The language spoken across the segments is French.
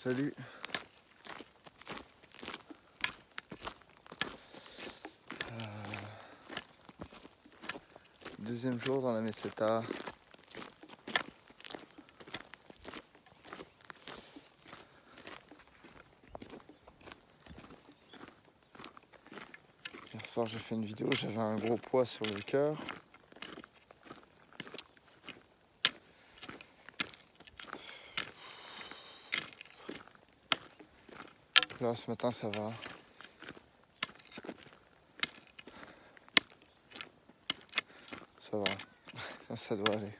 Salut. Deuxième jour dans la Meseta. Hier soir j'ai fait une vidéo, j'avais un gros poids sur le cœur. Là ce matin ça va. Ça va, ça doit aller.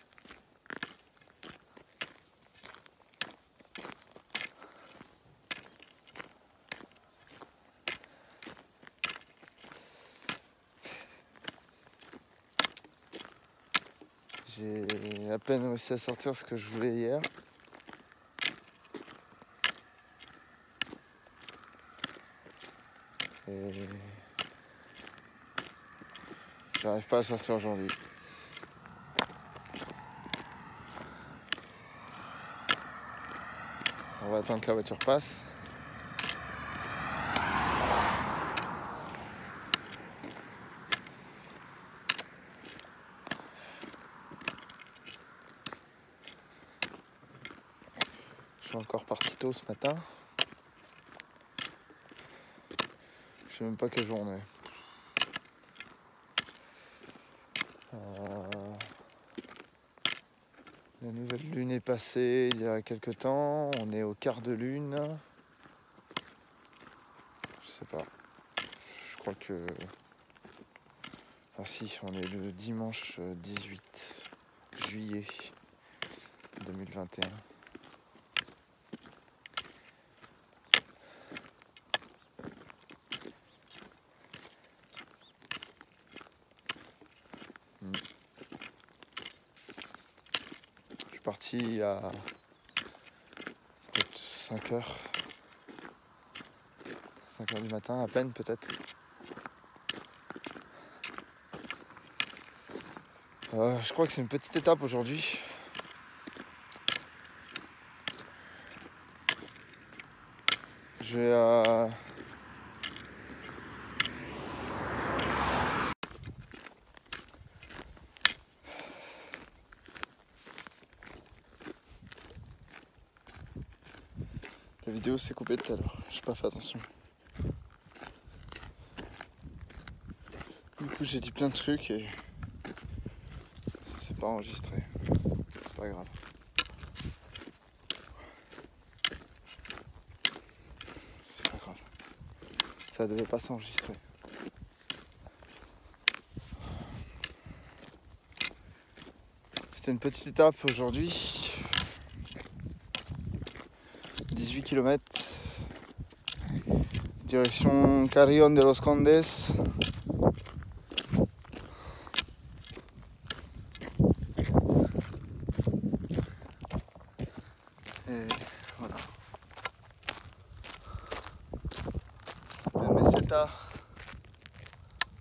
J'ai à peine réussi à sortir ce que je voulais hier. Et j'arrive pas à sortir aujourd'hui. On va attendre que la voiture passe. Je suis encore parti tôt ce matin. Je sais même pas quelle journée. La nouvelle lune est passée il y a quelques temps. On est au quart de lune. Je sais pas. Je crois que... Ah si, on est le dimanche 18 juillet 2021. Je suis parti à peut-être 5 heures. 5 heures du matin, à peine peut-être. Je crois que c'est une petite étape aujourd'hui. Je vais La vidéo s'est coupée tout à l'heure, j'ai pas fait attention. Du coup j'ai dit plein de trucs et ça s'est pas enregistré. C'est pas grave. C'est pas grave. Ça devait pas s'enregistrer. C'était une petite étape aujourd'hui. 18 km. Direction Carrión de los Condes. Et voilà. La Meseta,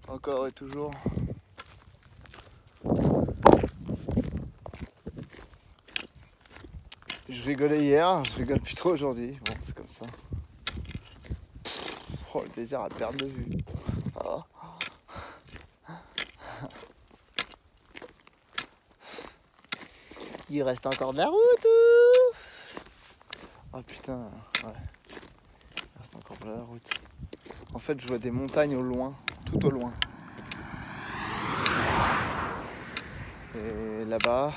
encore et toujours. Je rigolais hier, je rigole plus trop aujourd'hui. Bon, c'est comme ça. Oh, le désert à perte de vue. Oh. Il reste encore de la route. Oh putain, ouais. Il reste encore de la route. En fait, je vois des montagnes au loin, tout au loin. Et là-bas,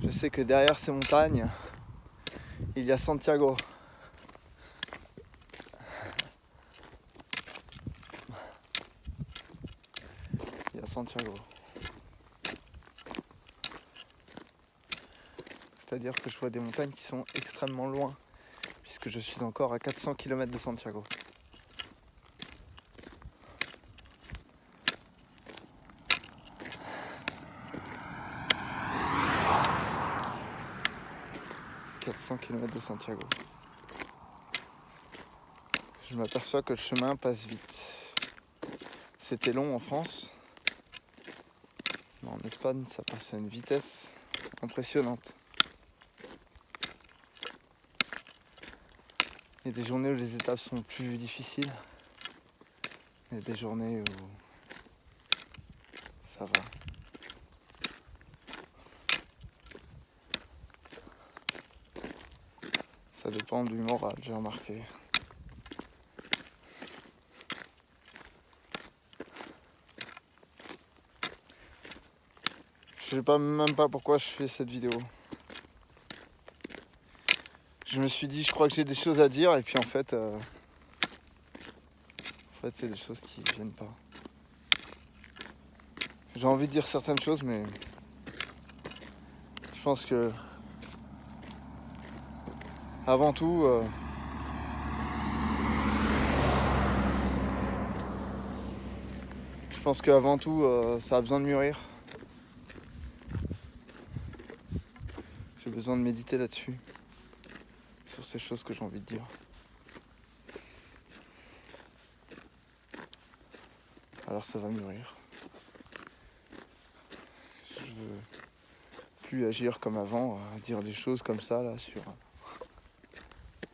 je sais que derrière ces montagnes, il y a Santiago. Il y a Santiago. C'est-à-dire que je vois des montagnes qui sont extrêmement loin, puisque je suis encore à 400 km de Santiago. Km de Santiago. Je m'aperçois que le chemin passe vite. C'était long en France, mais en Espagne ça passe à une vitesse impressionnante. Il y a des journées où les étapes sont plus difficiles. Il y a des journées où ça va. Ça dépend du moral, j'ai remarqué. Je sais même pas pourquoi je fais cette vidéo. Je me suis dit, je crois que j'ai des choses à dire, et puis en fait c'est des choses qui viennent pas. J'ai envie de dire certaines choses, mais je pense que avant tout, ça a besoin de mûrir. J'ai besoin de méditer là-dessus, sur ces choses que j'ai envie de dire. Alors ça va mûrir. Je veux plus agir comme avant, à dire des choses comme ça, là, sur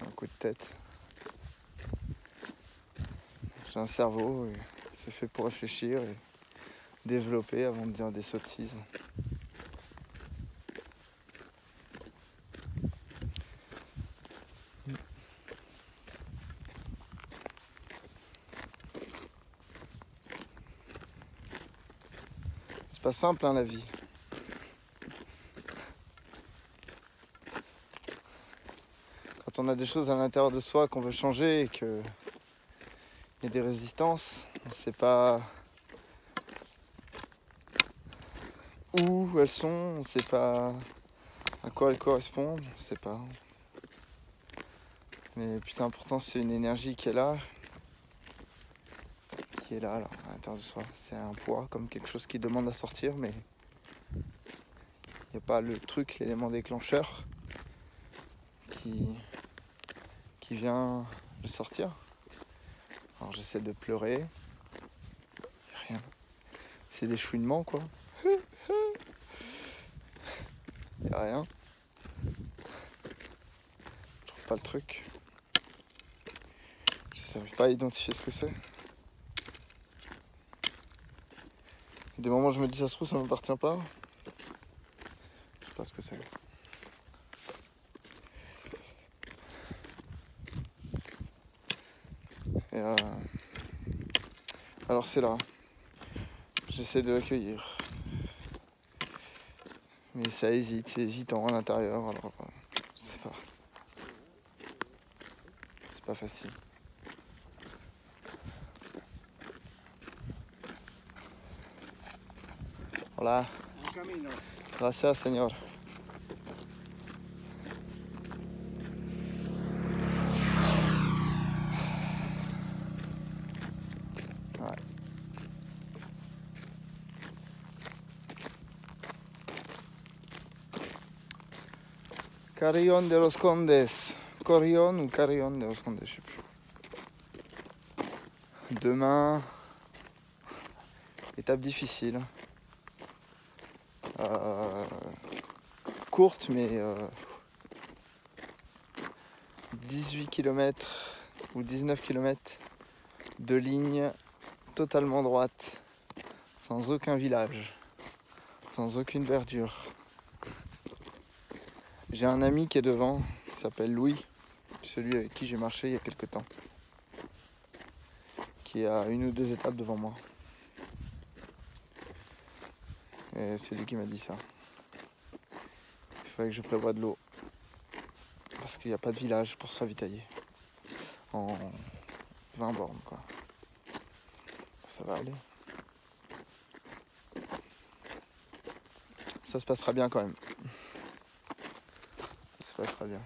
un coup de tête. J'ai un cerveau, et c'est fait pour réfléchir et développer avant de dire des sottises. C'est pas simple, hein, la vie. Quand on a des choses à l'intérieur de soi qu'on veut changer et qu'il y a des résistances, on ne sait pas où elles sont, on ne sait pas à quoi elles correspondent, on ne sait pas. Mais putain, pourtant c'est une énergie qui est là alors, à l'intérieur de soi. C'est un poids, comme quelque chose qui demande à sortir, mais il n'y a pas le truc, l'élément déclencheur qui vient le sortir. Alors j'essaie de pleurer, rien. C'est des chouinements, quoi. Il n'y a rien. Je trouve pas le truc. Je n'arrive pas à identifier ce que c'est. Des moments où je me dis ça se trouve ça m'appartient pas. Je sais pas ce que c'est. Et alors c'est là. J'essaie de l'accueillir. Mais ça hésite, c'est hésitant à l'intérieur, alors je sais pas. C'est pas facile. Hola. Gracias, señor. Ouais. Carillon de los Condes. Corillon ou Carillon de los Condes, je sais plus. Demain, étape difficile. Courte, mais 18 km ou 19 km de ligne totalement droite, sans aucun village, sans aucune verdure. J'ai un ami qui est devant, qui s'appelle Louis, celui avec qui j'ai marché il y a quelques temps, qui est à 1 ou 2 étapes devant moi. Et c'est lui qui m'a dit ça. Il fallait que je prévoie de l'eau. Parce qu'il n'y a pas de village pour se ravitailler. En 20 bornes, quoi. Ça va aller. Ça se passera bien quand même. Ça se passera bien.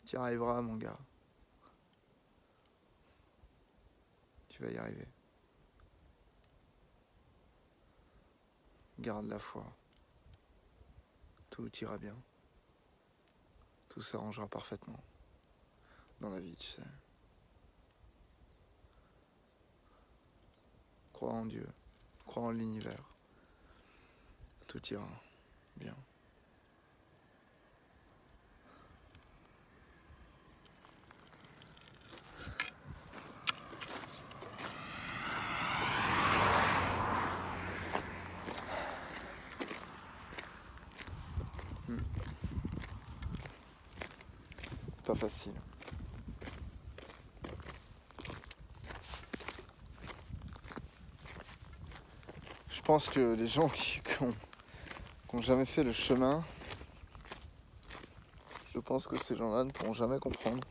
Tu y arriveras, mon gars. Tu vas y arriver. Garde la foi. Tout ira bien. tout s'arrangera parfaitement dans la vie, tu sais. Crois en Dieu, crois en l'univers. Tout ira bien. Pas facile. Je pense que les gens qui ont jamais fait le chemin, je pense que ces gens-là ne pourront jamais comprendre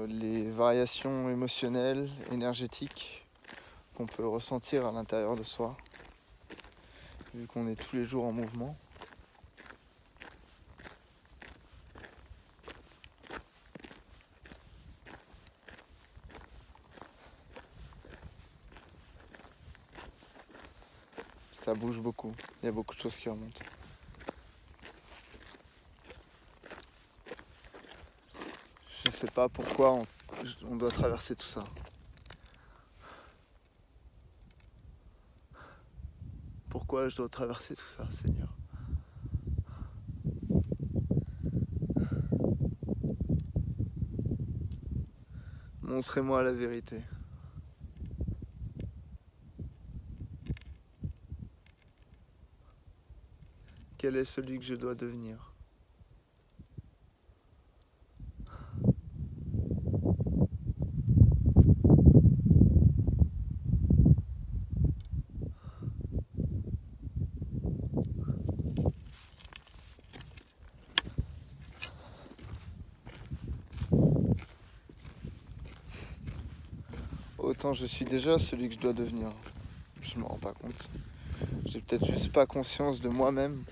les variations émotionnelles, énergétiques qu'on peut ressentir à l'intérieur de soi, vu qu'on est tous les jours en mouvement. Ça bouge beaucoup, il y a beaucoup de choses qui remontent. Je sais pas pourquoi on doit traverser tout ça. Pourquoi je dois traverser tout ça, Seigneur? Montrez-moi la vérité. Quel est celui que je dois devenir? Autant je suis déjà celui que je dois devenir. Je ne me rends pas compte. J'ai peut-être juste pas conscience de moi-même.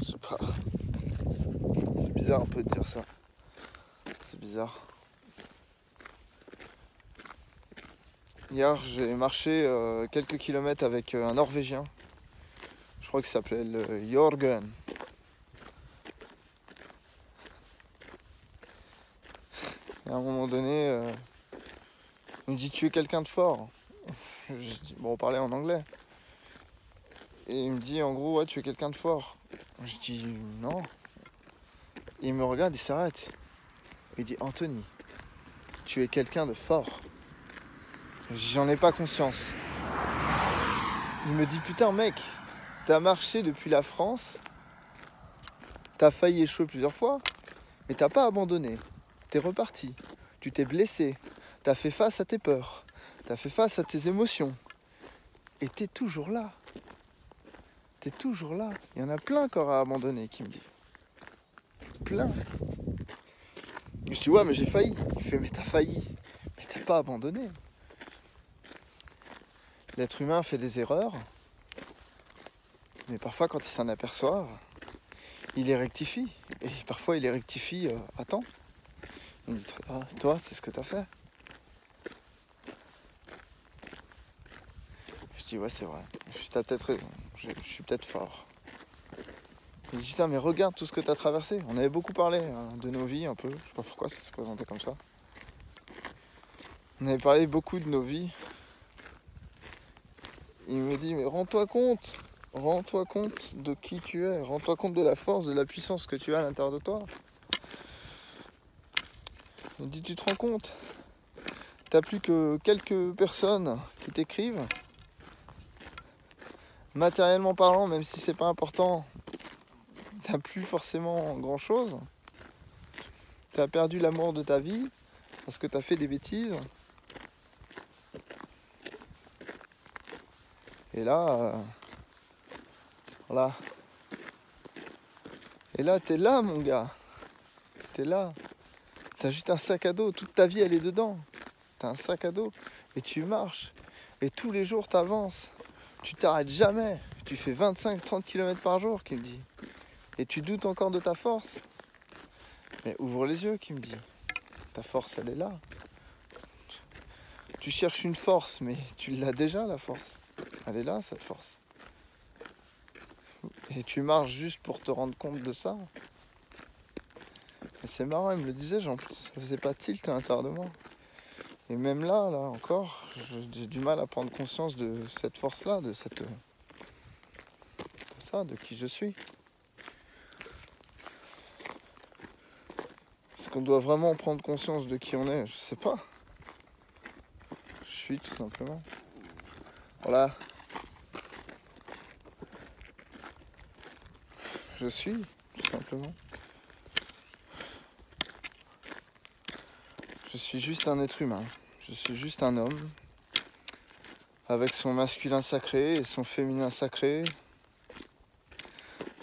Je sais pas. C'est bizarre un peu de dire ça. C'est bizarre. Hier, j'ai marché quelques kilomètres avec un Norvégien. Je crois qu'il s'appelait Jørgen. Et à un moment donné, il me dit tu es quelqu'un de fort. Je dis, bon, on parlait en anglais. Et il me dit en gros ouais tu es quelqu'un de fort. Je dis non. Et il me regarde, il s'arrête. Il dit Anthony, tu es quelqu'un de fort. J'en ai pas conscience. Il me dit putain mec, t'as marché depuis la France, t'as failli échouer plusieurs fois, mais t'as pas abandonné. T'es reparti, tu t'es blessé, t'as fait face à tes peurs, t'as fait face à tes émotions. Et t'es toujours là. T'es toujours là. Il y en a plein qui auraient abandonné, qui me dit. Plein. Je dis ouais mais j'ai failli. Il fait mais t'as failli. Mais t'as pas abandonné. L'être humain fait des erreurs. Mais parfois quand il s'en aperçoit, il les rectifie. Et parfois il les rectifie à temps. Il me dit ah, toi c'est ce que t'as fait. Je dis ouais c'est vrai. T'as peut-être raison. Je suis peut-être fort. Il dit putain mais regarde tout ce que t'as traversé. On avait beaucoup parlé de nos vies un peu. Je sais pas pourquoi ça s'est présenté comme ça. On avait parlé beaucoup de nos vies. Il me dit mais rends-toi compte de qui tu es, rends-toi compte de la force, de la puissance que tu as à l'intérieur de toi. Il me dit tu te rends compte, t'as plus que quelques personnes qui t'écrivent, matériellement parlant, même si c'est pas important, t'as plus forcément grand chose, t'as perdu l'amour de ta vie parce que t'as fait des bêtises. Et là, voilà. Et là, t'es là, mon gars. T'es là. T'as juste un sac à dos. Toute ta vie, elle est dedans. T'as un sac à dos. Et tu marches. Et tous les jours, t'avances. Tu t'arrêtes jamais. Tu fais 25-30 km par jour, qu'il me dit. Et tu doutes encore de ta force. Mais ouvre les yeux, qu'il me dit. Ta force, elle est là. Tu cherches une force, mais tu l'as déjà, la force. Elle est là, cette force. Et tu marches juste pour te rendre compte de ça. Et c'est marrant, il me le disait, ça faisait pas tilt à l'intérieur de moi. Et même là encore, j'ai du mal à prendre conscience de cette force-là, de qui je suis. Est-ce qu'on doit vraiment prendre conscience de qui on est? Je sais pas. Je suis tout simplement. Voilà. Je suis, tout simplement. Je suis juste un être humain. Je suis juste un homme. Avec son masculin sacré et son féminin sacré.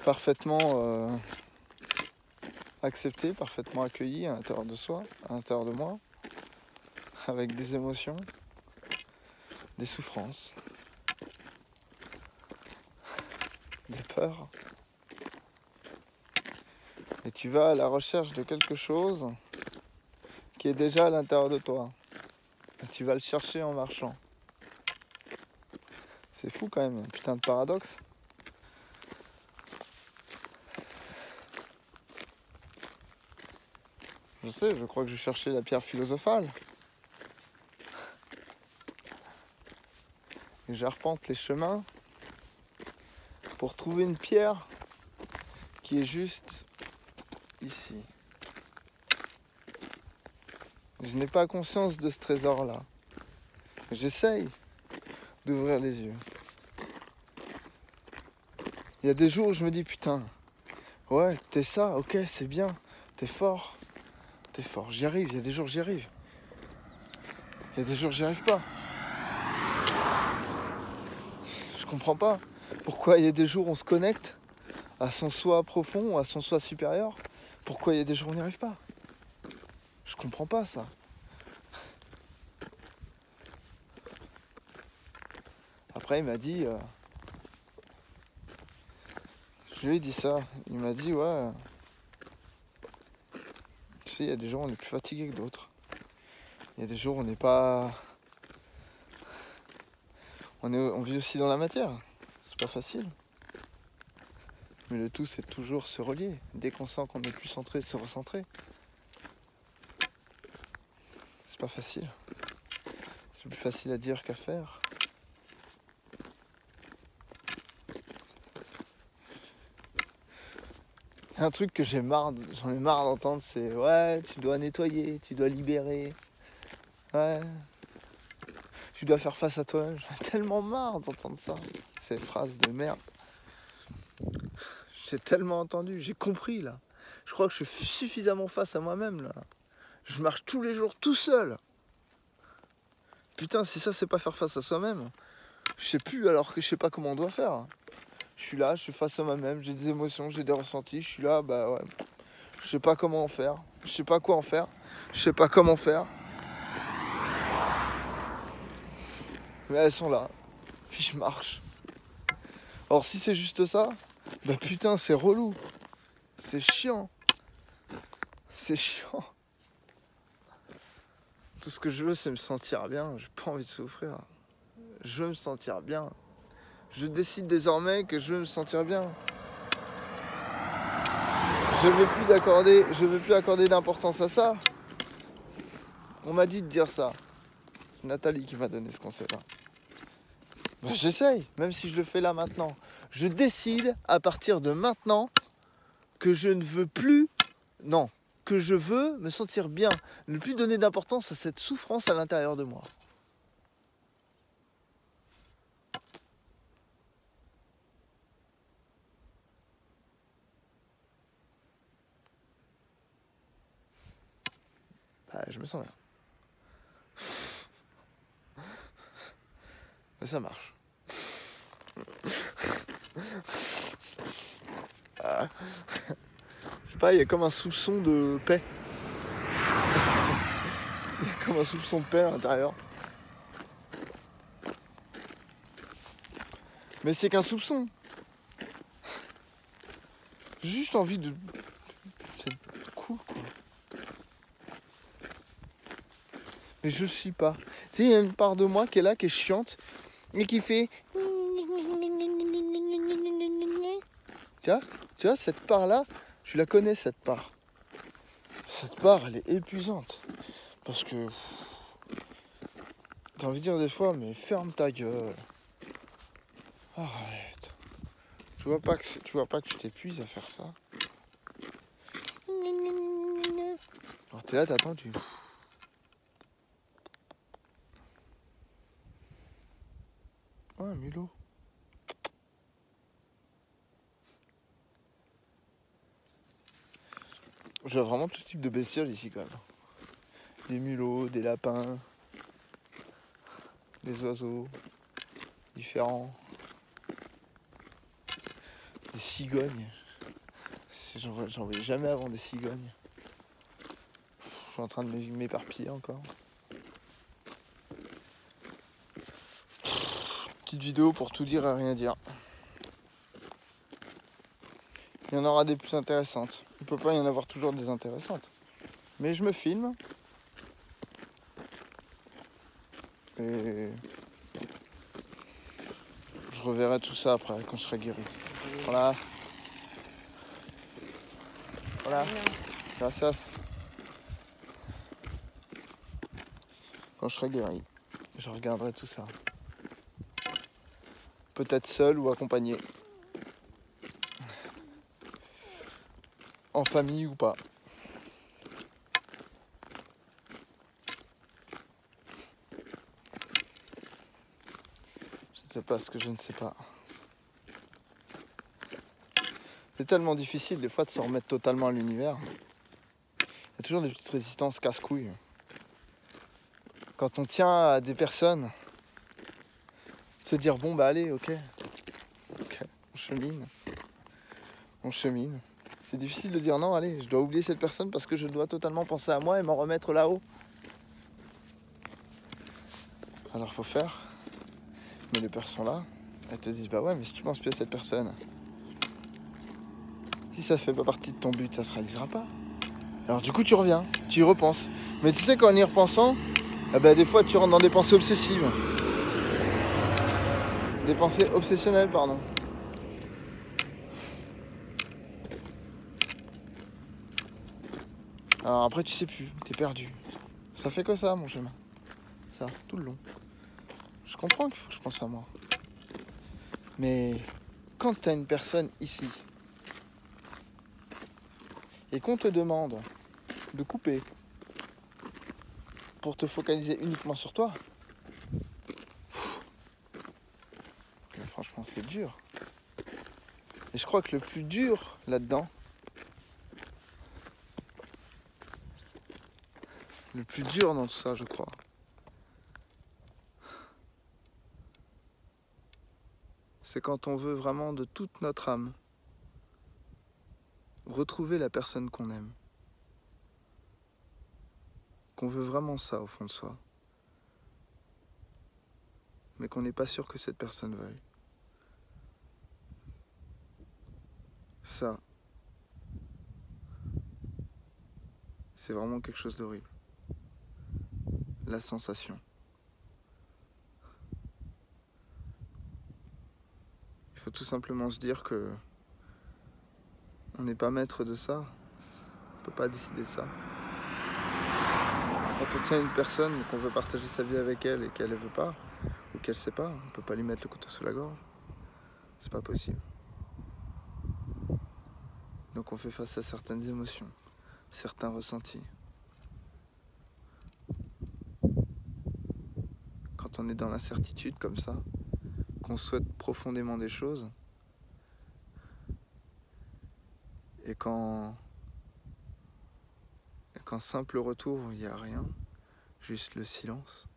Parfaitement accepté, parfaitement accueilli à l'intérieur de soi, à l'intérieur de moi. Avec des émotions, des souffrances, des peurs. Et tu vas à la recherche de quelque chose qui est déjà à l'intérieur de toi. Et tu vas le chercher en marchant. C'est fou quand même, un putain de paradoxe. Je sais, je crois que je cherchais la pierre philosophale. Et j'arpente les chemins pour trouver une pierre qui est juste ici. Je n'ai pas conscience de ce trésor-là. J'essaye d'ouvrir les yeux. Il y a des jours où je me dis putain, ouais, t'es ça, ok, c'est bien, t'es fort, j'y arrive. Il y a des jours j'y arrive. Il y a des jours j'y arrive pas. Je comprends pas pourquoi il y a des jours on se connecte à son soi profond, à son soi supérieur. Pourquoi il y a des jours on n'y arrive pas. Je comprends pas ça. Après il m'a dit, je lui ai dit ça, il m'a dit ouais, tu sais il y a des jours on est plus fatigué que d'autres. Il y a des jours on n'est pas... On vit aussi dans la matière, c'est pas facile. Mais le tout c'est toujours se relier. Dès qu'on sent qu'on est plus centré, se recentrer. C'est pas facile. C'est plus facile à dire qu'à faire. Un truc que j'en ai marre d'entendre, c'est ouais, tu dois nettoyer, tu dois libérer. Ouais. Tu dois faire face à toi-même. J'en ai tellement marre d'entendre ça. Ces phrases de merde. J'ai tellement entendu, j'ai compris là. Je crois que je suis suffisamment face à moi-même là. Je marche tous les jours tout seul. Putain, si ça c'est pas faire face à soi-même, je sais plus alors que je sais pas comment on doit faire. Je suis là, je suis face à moi-même, j'ai des émotions, j'ai des ressentis, je suis là, bah ouais. Je sais pas comment en faire, je sais pas quoi en faire, je sais pas comment faire. Mais elles sont là, puis je marche. Alors si c'est juste ça, bah putain c'est relou. C'est chiant. C'est chiant. Tout ce que je veux c'est me sentir bien, j'ai pas envie de souffrir. Je veux me sentir bien. Je décide désormais que je veux me sentir bien. Je veux plus accorder d'importance à ça. On m'a dit de dire ça. C'est Nathalie qui m'a donné ce conseil-là. Ben, j'essaye, même si je le fais là maintenant. Je décide à partir de maintenant que je ne veux plus... Non, que je veux me sentir bien. Ne plus donner d'importance à cette souffrance à l'intérieur de moi. Bah, je me sens bien. Mais ça marche. Je sais pas, il y a comme un soupçon de paix. Il y a comme un soupçon de paix à l'intérieur. Mais c'est qu'un soupçon. J'ai juste envie de... C'est cool, quoi. Mais je suis pas. Tu sais, il y a une part de moi qui est là, qui est chiante, et qui fait... Tu vois, cette part-là, je la connais, cette part. Cette part, elle est épuisante. Parce que... T'as envie de dire des fois, mais ferme ta gueule. Arrête. Tu vois pas que tu t'épuises à faire ça? Alors t'es là, t'attends, tu... Oh, un mulot. Je vois vraiment tout type de bestioles ici, quand même. Des mulots, des lapins, des oiseaux différents, des cigognes. J'en voyais jamais avant des cigognes. Je suis en train de m'éparpiller encore. Petite vidéo pour tout dire et rien dire. Il y en aura des plus intéressantes. Il peut pas y en avoir toujours des intéressantes. Mais je me filme. Et je reverrai tout ça après, quand je serai guéri. Voilà. Voilà. Gracias. Quand je serai guéri, je regarderai tout ça. Peut-être seul ou accompagné. En famille ou pas. Je ne sais pas ce que je ne sais pas. C'est tellement difficile des fois de se remettre totalement à l'univers. Il y a toujours des petites résistances casse-couilles. Quand on tient à des personnes, se dire bon bah allez, ok, on chemine. On chemine. C'est difficile de dire non, allez, je dois oublier cette personne parce que je dois totalement penser à moi et m'en remettre là-haut. Alors faut faire. Mais les personnes sont là, elles te disent bah ouais, mais si tu penses plus à cette personne, si ça fait pas partie de ton but, ça se réalisera pas. Alors du coup tu reviens, tu y repenses. Mais tu sais qu'en y repensant, eh ben, des fois tu rentres dans des pensées obsessives. Des pensées obsessionnelles, pardon. Alors après tu sais plus, t'es perdu. Ça fait que ça mon chemin. Ça, tout le long. Je comprends qu'il faut que je pense à moi. Mais quand t'as une personne ici et qu'on te demande de couper pour te focaliser uniquement sur toi, franchement c'est dur. Et je crois que le plus dur là-dedans, le plus dur dans tout ça, je crois, c'est quand on veut vraiment de toute notre âme retrouver la personne qu'on aime. Qu'on veut vraiment ça au fond de soi. Mais qu'on n'est pas sûr que cette personne veuille. Ça, c'est vraiment quelque chose d'horrible. La sensation. Il faut tout simplement se dire que on n'est pas maître de ça. On ne peut pas décider de ça. Quand on tient une personne, qu'on veut partager sa vie avec elle et qu'elle ne veut pas, ou qu'elle ne sait pas, on ne peut pas lui mettre le couteau sous la gorge. C'est pas possible. Donc on fait face à certaines émotions, certains ressentis. Quand on est dans l'incertitude comme ça, qu'on souhaite profondément des choses, et qu'en simple retour, il n'y a rien, juste le silence,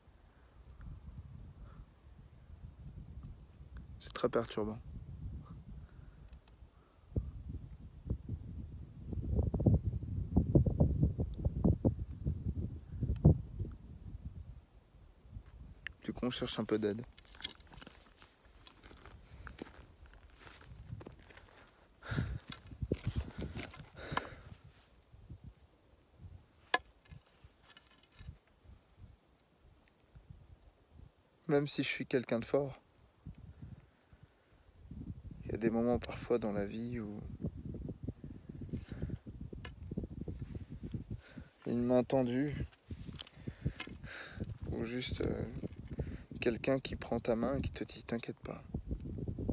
c'est très perturbant. Du coup, on cherche un peu d'aide. Même si je suis quelqu'un de fort, il y y a des moments parfois dans la vie où une main tendue, ou juste quelqu'un qui prend ta main et qui te dit t'inquiète pas,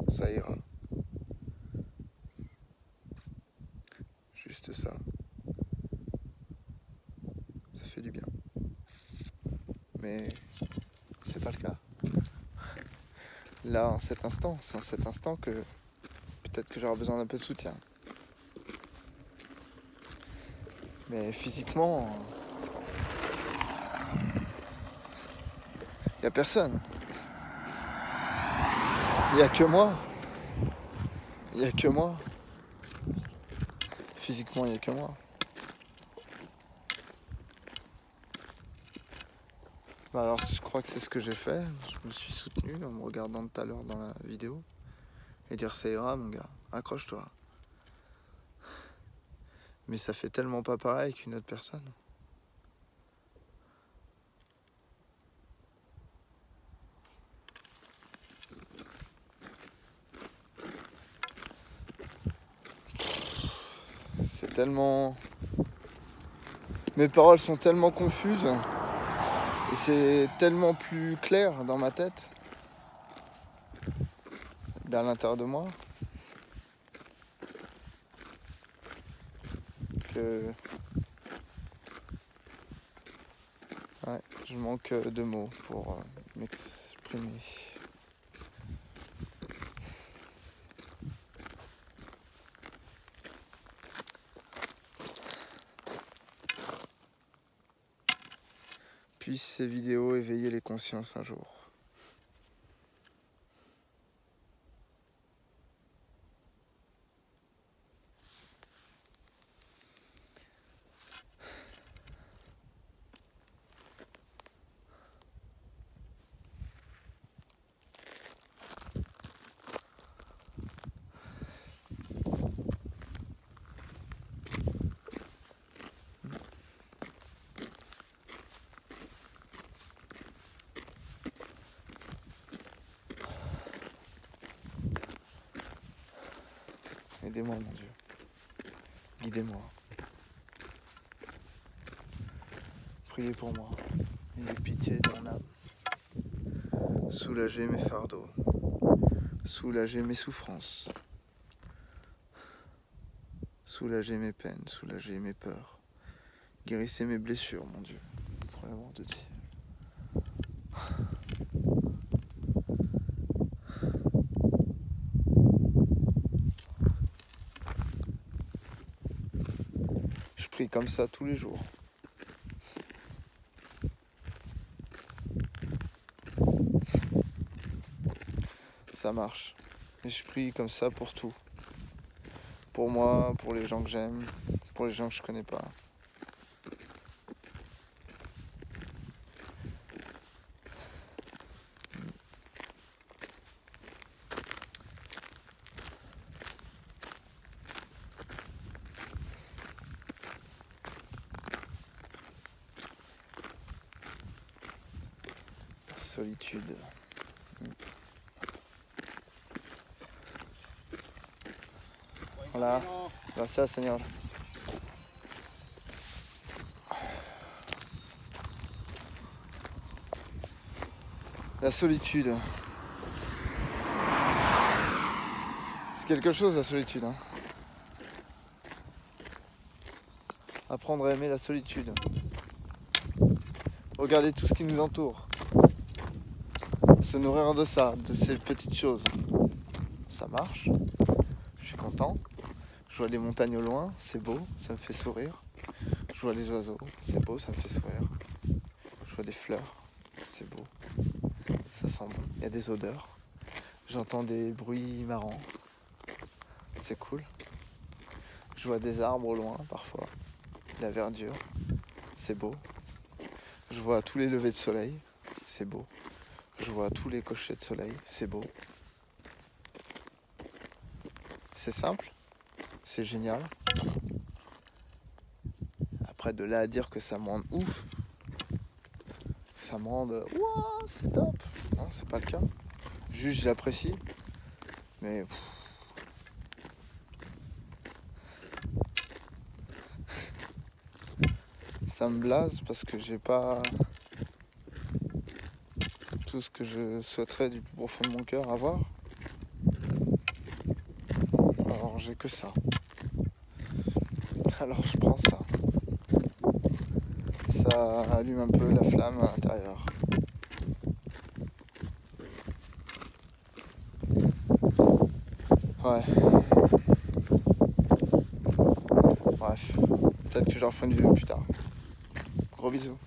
ça ira. Juste ça. Ça fait du bien. Mais c'est pas le cas. Là, en cet instant, c'est en cet instant que peut-être que j'aurai besoin d'un peu de soutien. Mais physiquement, il n'y a personne. Il n'y a que moi. Il n'y a que moi. Physiquement, il n'y a que moi. Bah alors, je crois que c'est ce que j'ai fait. Je me suis soutenu en me regardant tout à l'heure dans la vidéo. Et dire ça ira, mon gars, accroche-toi. Mais ça fait tellement pas pareil qu'une autre personne. C'est tellement... Mes paroles sont tellement confuses. Et c'est tellement plus clair dans ma tête. À l'intérieur de moi. Que... Ouais, je manque de mots pour m'exprimer. Puissent ces vidéos éveiller les consciences un jour. Aidez-moi, mon Dieu. Guidez-moi. Priez pour moi. Ayez pitié de mon âme. Soulagez mes fardeaux. Soulagez mes souffrances. Soulagez mes peines. Soulagez mes peurs. Guérissez mes blessures, mon Dieu. Pour l'amour de Dieu. Je prie comme ça tous les jours. Ça marche. Et je prie comme ça pour tout. Pour moi, pour les gens que j'aime, pour les gens que je connais pas. Solitude. Hola, gracias, señor. La solitude. C'est quelque chose, la solitude. Hein. Apprendre à aimer la solitude. Regarder tout ce qui nous entoure. Se nourrir de ça, de ces petites choses. Ça marche. Je suis content. Je vois les montagnes au loin, c'est beau, ça me fait sourire. Je vois les oiseaux, c'est beau, ça me fait sourire. Je vois des fleurs, c'est beau, ça sent bon. Il y a des odeurs. J'entends des bruits marrants. C'est cool. Je vois des arbres au loin parfois. La verdure, c'est beau. Je vois tous les levers de soleil, c'est beau. Je vois tous les couchers de soleil, c'est beau. C'est simple, c'est génial. Après de là à dire que ça me rende ouf, ça me rende waouh, c'est top. Non, c'est pas le cas. Juste j'apprécie. Mais ça me blase parce que j'ai pas tout ce que je souhaiterais du plus profond de mon cœur avoir. Alors j'ai que ça. Alors je prends ça. Ça allume un peu la flamme à l'intérieur. Ouais. Bref. Peut-être que je referai une vidéo plus tard. Gros bisous.